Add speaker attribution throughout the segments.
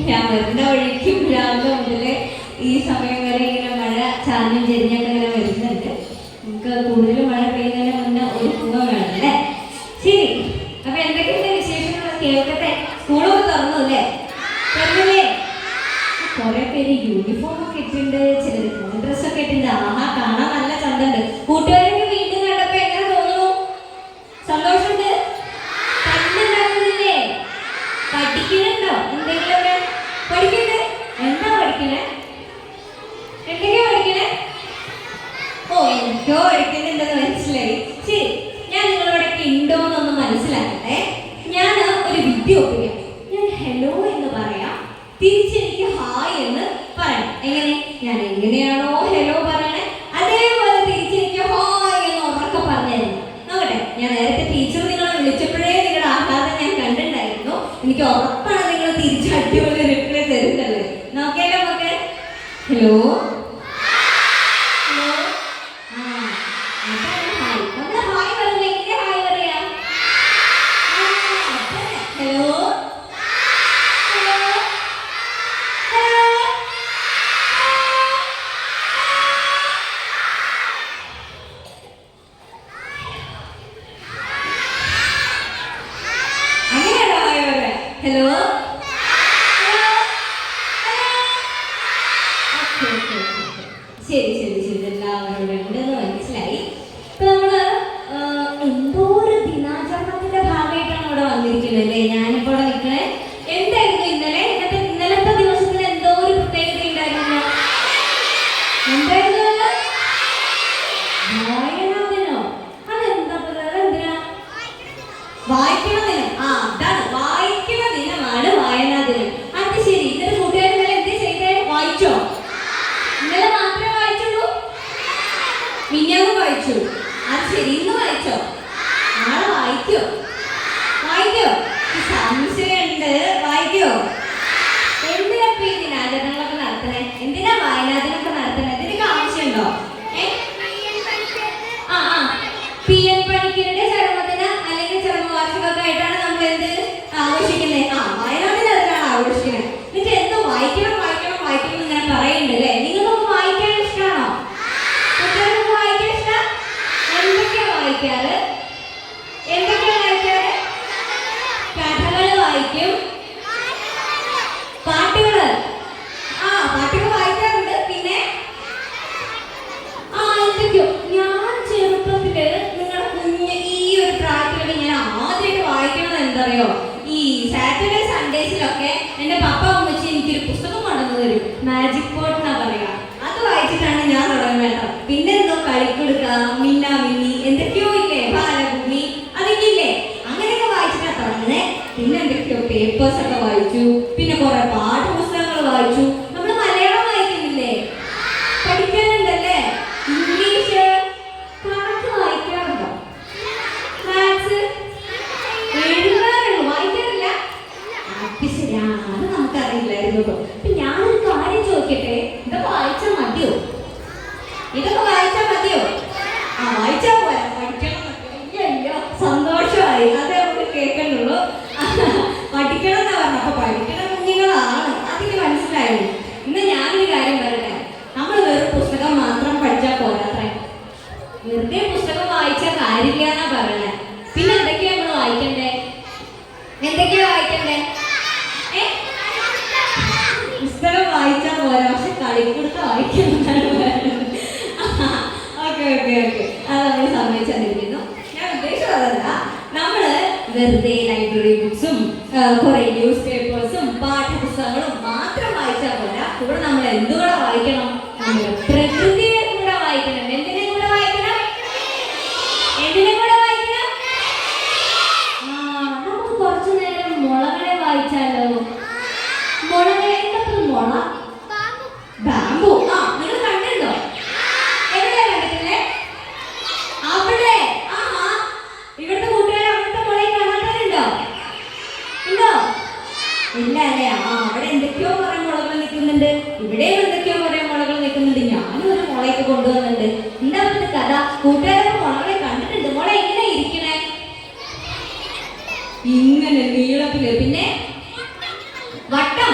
Speaker 1: ഞാൻ വരുന്ന വഴിക്കും രാവിലെ മുതലേ ഈ സമയം വരെ ഇങ്ങനെ മഴ ചാഞ്ഞും ചെരിഞ്ഞൊക്കെ ഇങ്ങനെ വരുന്നുണ്ട്. നമുക്ക് കൂടുതൽ മഴ പെയ്യുന്നതിന് മുന്നേ ഒരുക്കുക വേണം അല്ലേ? ശരി, അപ്പൊ എന്തൊക്കെയുണ്ട് വിശേഷങ്ങൾ കേൾക്കട്ടെ. സ്കൂളൊക്കെ തുറന്നു അല്ലേ? തുറന്നില്ലേ? കുറെ പേര് യൂണിഫോം ഒക്കെ ഇട്ടുണ്ട്, ചിലർ ഫുൾ ഡ്രസ്സൊക്കെ ഇട്ടുണ്ട്. ആഹാ, കാണാൻ നല്ല ചന്തണ്ട്. കൂട്ടുകാരൊക്കെ വീണ്ടും കണ്ടപ്പോ എങ്ങനെ തോന്നുന്നു? സന്തോഷമുണ്ട്? കണ്ടുണ്ടാക്കുന്നില്ലേ? പഠിക്കുന്നുണ്ടോ? എന്തെങ്കിലുമൊക്കെ പഠിക്കണ്ടേ? എന്താ പഠിക്കണേ? എന്തൊക്കെയാ പഠിക്കണേ? ഓ, എനിക്കോ പഠിക്കുന്നുണ്ടെന്ന് മനസ്സിലായി. ശരി, ഞാൻ നിങ്ങളോടൊക്കെ ഉണ്ടോന്നൊന്ന് മനസ്സിലാക്കട്ടെ. ഞാൻ ഒരു വിദ്യ ഒപ്പിക്കാം. ഞാൻ ഹലോ എന്ന് പറയാം, തിരിച്ചെനിക്ക് ഹായ് എന്ന് പറയണം. എങ്ങനെ? ഞാൻ എങ്ങനെയാണോ ഹലോ പറയണേ അതേപോലെ തിരിച്ചെനിക്ക് ഹായ് എന്ന് ഉറക്കെ പറഞ്ഞായിരുന്നു. നോക്കട്ടെ, ഞാൻ നേരത്തെ ടീച്ചർ നിങ്ങളെ വിളിച്ചപ്പോഴേ നിങ്ങളുടെ ആഹ്ലാദം ഞാൻ കണ്ടിട്ടുണ്ടായിരുന്നു. എനിക്ക് ഉറപ്പാണ് നിങ്ങൾ തിരിച്ച് അടിപൊളി റിപ്ലൈ തരുന്നത്. നോക്കിയാലോ നമുക്ക്? Hello hello. ആ, അതാണ് ഹായ്. നമ്മൾ ഹായ് പറയുന്നത് എങ്ങനെ ഹായ് പറയാ? Hello hello. ശരി ശരി ശരി, എല്ലാവരോടും ഉണ്ടെന്ന് മനസ്സിലായി. ഇപ്പൊ നമ്മള് എന്തോ ഒരു ദിനാചരണത്തിന്റെ ഭാഗമായിട്ടാണ് ഇവിടെ വന്നിരിക്കുന്നത് അല്ലേ? ഞാനിപ്പോ ഇവിടെ നിൽക്കണേ. എന്തായിരുന്നു ഇന്നലെ? ഇന്നലത്തെ ദിവസത്തിന് എന്തോ ഒരു പ്രത്യേകത ഉണ്ടായിരുന്നു. എന്തായിരുന്നു? വായനാ ദിനോ? അതെന്താ? അതെന്തിനാ? വായിക്കണ ദിനം. ആ, അതാണ്, വായിക്കണ ദിനമാണ് വായനാ ദിനം. അത് ശരി. ഇന്നലെ കൂട്ടുകാർ ഇന്നലെ എന്ത് ചെയ്തേ? വായിച്ചോ? ഇന്നലെ മാത്രമേ വായിച്ചുള്ളൂ? മിനിഞ്ഞാന്ന് വായിച്ചു. അത് ശരി, ഇന്ന് വായിച്ചോ? നാളെ വായിക്കോ? വായിക്കോ? സംശയമുണ്ട്. വായിക്കോ? എന്തിനാ ഈ ദിനാചരണങ്ങളൊക്കെ നടത്തണേ? എന്തിനാ വായനാദിനൊക്കെ നടത്തണേ? ഇതിനൊക്കെ ആവശ്യമുണ്ടോ? ആ ആ, PM പണിക്കരുടെ ചരമദിനം അല്ലെങ്കിൽ ചരമവാർഷികമൊക്കെ ആയിട്ടാണ് നമ്മൾ എന്ത് ആഘോഷിക്കുന്നത്? ആ, വായനാദിനം അതിനാണ് ആഘോഷിക്കുന്നത്. എന്നിട്ട് എന്തോ വായിക്കണം വായിക്കണം വായിക്കണം ഇങ്ങനെ പറയുന്നുണ്ട് അല്ലേ? നിങ്ങൾക്കൊക്കെ വായിക്കാൻ ഇഷ്ടമാണോ? കുട്ടികൾക്ക് വായിക്കാൻ ഇഷ്ടം? എന്തൊക്കെയാ വായിക്കാറ്? എന്തൊക്കെയാ വായിക്കാറ്? കഥകൾ വായിക്കും, പാട്ടുകള്. ആ, പാട്ടുകൾ വായിക്കാറുണ്ട്. പിന്നെ ആ, എന്തൊക്കെയോ. ഞാൻ ചെറുപ്പത്തില് നിങ്ങളുടെ കുഞ്ഞ് ഈ ഒരു പ്രായത്തിലൊക്കെ ഞാൻ ആദ്യമായിട്ട് വായിക്കണത് എന്തറിയോ? ഈ സാറ്റർഡേ സൺഡേസിലൊക്കെ എന്റെ പപ്പ അമ്മച്ചി എനിക്കൊരു പുസ്തകം കൊണ്ടുവന്ന് തരും. മാജിക് പോട്ട് എന്നാ പറയാ. അത് വായിച്ചിട്ടാണ് ഞാൻ തുടങ്ങുന്നത് കേട്ടോ. പിന്നെ എന്തോ കളിക്കൊടുക്ക, മിന്നാ മിന്നി, എന്തൊക്കെയോ ഇല്ലേ, ബാലഭൂമി, അതൊക്കെ ഇല്ലേ, അങ്ങനെയൊക്കെ വായിച്ചിട്ടാണ് തുടങ്ങുന്നത്. പിന്നെ എന്തൊക്കെയോ പേപ്പേഴ്സ് ഒക്കെ വായിച്ചു. പിന്നെ കുറെ പാഠപുസ്തകങ്ങൾ വായിച്ചു. നമ്മൾ മലയാളം വായിക്കുന്നില്ലേ? പഠിക്കാനുണ്ടല്ലേ? ഇംഗ്ലീഷ്, കണക്ക് വായിക്കാറുണ്ടോ? മാത്സ് എഴുതാറുള്ളൂ, വായിക്കാറില്ല? അത് ശരി, അത് നമുക്കറിയില്ലായിരുന്നു കേട്ടോ. അപ്പൊ ഞാനൊരു കാര്യം ചോദിക്കട്ടെ, ഇതൊക്കെ വായിച്ചാൽ മതിയോ? ഇതൊക്കെ വായിച്ചാൽ മതിയോ? ആ, വായിച്ചാൽ പോരാ, പഠിക്കണം. അയ്യോ, സന്തോഷമായി. അതേ നമുക്ക് കേൾക്കണ്ടുള്ളൂ. പഠിക്കണം എന്നാ പറഞ്ഞു. അപ്പൊ പഠിക്കണ കുഞ്ഞുങ്ങളാണ്, അതെനിക്ക് മനസ്സിലായി. ഇന്ന് ഞാനൊരു കാര്യം പറയട്ടെ. നമ്മൾ വെറും പുസ്തകം മാത്രം പഠിച്ചാൽ പോരാത്രേ. വെറുതെ പുസ്തകം വായിച്ചാൽ കാര്യമില്ല എന്നാ പറയണേ. പിന്നെ എന്തൊക്കെയാ നമ്മൾ വായിക്കണ്ടേ? എന്തൊക്കെയാ വായിക്കണ്ടേ? പുസ്തകം വായിച്ചാൽ പോരാ, പക്ഷെ കളിക്കൊടുത്ത് വായിക്കുന്നതാണ് പറയുന്നത്. ഓക്കെ ഓക്കെ ഓക്കെ, അത് നമ്മൾ സമ്മതിച്ചിരിക്കുന്നു. ഞാൻ ഉദ്ദേശിച്ചത് അതല്ല. നമ്മള് വെറുതെ ലൈബ്രറി ബുക്സും കുറെ ന്യൂസ് പേപ്പേഴ്സും പാഠപുസ്തകങ്ങളും മാത്രം വായിച്ചാൽ പോരാ. കൂടെ നമ്മൾ എന്തുകൂടെ വായിക്കണം? നമ്മുടെ പ്രകൃതിയെ കൂടെ വായിക്കണം. എന്തിനെ കൂടെ വായിക്കണം? എന്തിനെ കൂടെ വായിക്കണം? ആ, നമുക്ക് കുറച്ചു നേരം മുളകളെ വായിച്ചാലോ? മുളകളെ എന്തൊക്കെ മുള? ബാമ്പു. ആ, നിങ്ങൾ കണ്ടിട്ടുണ്ടോ? എവിടെയാ കണ്ടിട്ടില്ലേ? അവിടെ. ആഹാ, ഇവിടുത്തെ കൂട്ടുകാർ അവിടുത്തെ മുളയെ കാണാത്തവരുണ്ടോ? ഉണ്ടോ? ഇല്ല അല്ലേ? ആ, അവിടെ എന്തൊക്കെയോ കുറെ മുളകൾ നിൽക്കുന്നുണ്ട്. ഇവിടെയും എന്തൊക്കെയോ കുറെ മുളകൾ നിൽക്കുന്നുണ്ട്. ഞാനും ഒരു മുളയൊക്കെ കൊണ്ടുവന്നിട്ടുണ്ട്. എന്താ ഇവിടുത്തെ കഥ? കൂട്ടുകാരൊക്കെ മുളകളെ കണ്ടിട്ടുണ്ട്. മുള എങ്ങനെ ഇരിക്കണേ? ഇങ്ങനെ നീളത്തില്. പിന്നെ വട്ടം.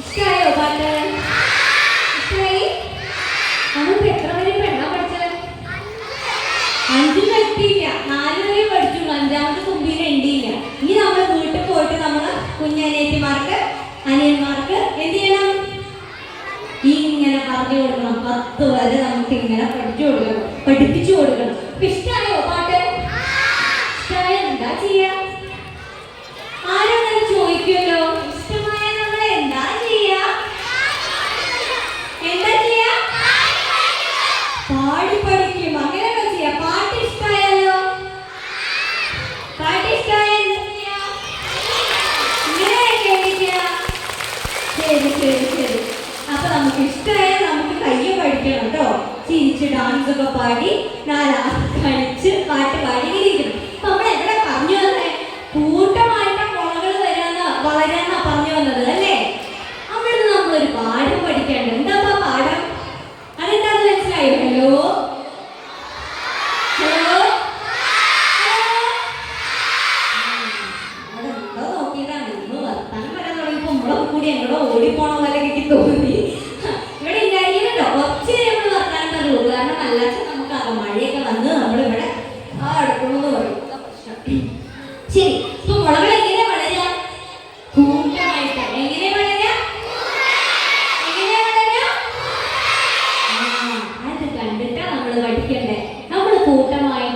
Speaker 1: ഇഷ്ടായോ പാട്ട്? ഇഷ്ടായി? നമ്മളിപ്പോ എത്ര വരെ പെണ്ണാ പഠിച്ചത്? 5 എത്തിയില്ല, 4 വരെ പഠിച്ചുള്ളൂ. 5ാമത്തെ തുമ്പിയിൽ എണ്ടിയില്ല. ഇനി നമ്മൾ വീട്ടിൽ പോയിട്ട് നമ്മള് കുഞ്ഞനിയത്തിമാർക്ക് അനിയന്മാർക്ക് എന്ത് ചെയ്യണം? ഇങ്ങനെ പറഞ്ഞു കൊടുക്കണം. 10 വരെ നമുക്ക് ഇങ്ങനെ പഠിപ്പിച്ചു കൊടുക്കണം. ഇഷ്ടായോ പാട്ട്? ഇഷ്ടായോ? എന്താ ചെയ്യാ? ആരും ചോദിക്കുമല്ലോ, ഇഷ്ടമായ നമ്മൾ എന്താ ചെയ്യാ? എന്താ ചെയ്യാ? പാടി പഠിക്കും. അങ്ങനെയൊക്കെ ചെയ്യാം. പാട്ട് ഇഷ്ടായല്ലോ, പാട്ട് ഇഷ്ടായ എന്താ ചെയ്യാ? ഇങ്ങനെയൊക്കെ എഴുതിക്കാ. ശരി ശരി ശരി. അപ്പൊ നമുക്ക് ഇഷ്ടമായ നമുക്ക് കയ്യ പഠിക്കണം കേട്ടോ. ചിരിച്ച് ഡാൻസ് ഒക്കെ പാടി 4 കളിച്ച് പാട്ട് പാടി ഇരിക്കണം. അപ്പൊ നമ്മൾ എവിടെ പറഞ്ഞു തന്നെ? കൂട്ടമായിട്ട് മുളകൾ വളരാന്നാ പറഞ്ഞു വന്നത് അല്ലേ? അവിടുന്ന് നമ്മളൊരു പാഠം പഠിക്കേണ്ടത്. എന്താ പാഠം? അതെന്താന്ന് മനസ്സിലായോ? ഹലോ ഹലോ അവിടെ എന്തോ നോക്കിയതാണ്. ഇന്ന് വർത്താനം വരാൻ തുടങ്ങിയപ്പോ നമ്മളൊക്കെ കൂടി എങ്ങോട്ടോ ഓടിപ്പോണ പോലെ എനിക്ക് തോന്നി. ഇവിടെ ഉണ്ടായിരിക്കുന്നുണ്ടോ? കുറച്ച് നമ്മൾ വർത്താനം തരുള്ളൂ. കാരണം അല്ലാച്ച നമുക്ക് മഴയൊക്കെ വന്ന് നമ്മളിവിടെ അടുക്കണമെന്ന് പറയും. ശരി, ഇപ്പൊ മുളകൾ എങ്ങനെ വളരാ? കൂട്ടമായിട്ട്. എങ്ങനെ വളരാ? എങ്ങനെ വളരാ? അത് കണ്ടിട്ടാ നമ്മൾ പഠിക്കണ്ടേ. നമ്മൾ കൂട്ടമായി